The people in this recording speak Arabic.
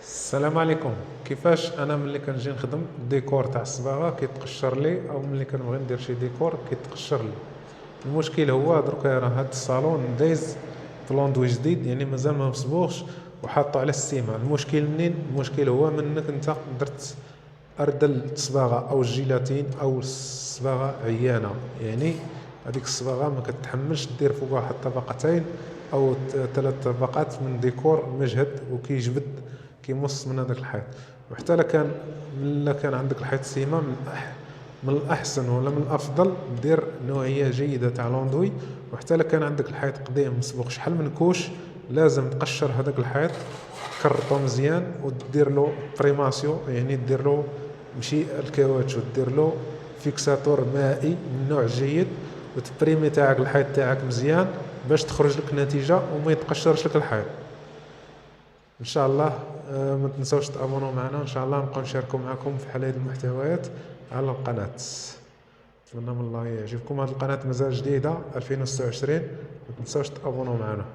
السلام عليكم. كيفاش انا ملي كنجي نخدم ديكور تاع الصباغه كيتقشر لي، او ملي كنبغي ندير شي ديكور كيتقشر لي. المشكل هو دركا راه هاد الصالون دايز طلوندوي جديد، يعني مازال ما مصبوغش وحاطه على السيمه. المشكل منين؟ المشكل هو منك انت درت اردل الصباغه او الجيلاتين او الصباغه عيانه، يعني هذيك الصباغه ما كتحملش دير فوقها واحد طبقتين او ثلاث طبقات من ديكور مجهد، وكيجبد كيمص من هذاك الحيط. وحتى لا كان عندك الحيط سيمه، من الاحسن ولا من الافضل دير نوعيه جيده تاع لوندوي. وحتى لا كان عندك الحيط قديم مصبوغ شحال من كوش، لازم تقشر هذاك الحيط، تكرطو مزيان ودير له بريماسيو، يعني دير له ماشي الكاواتشو، دير له فيكساتور مائي من نوع جيد، وتبريمي تاعك الحيط تاعك مزيان باش تخرج لك نتيجه وما يتقشرش لك الحيط ان شاء الله. ما تنسوش تابونوا معنا، ان شاء الله نبقاو نشاركوا معكم في حل هذه المحتويات على القناه. نتمنى من الله يعجبكم هذه القناه، مازال جديده 2026. ما تنسوش تابونوا معنا.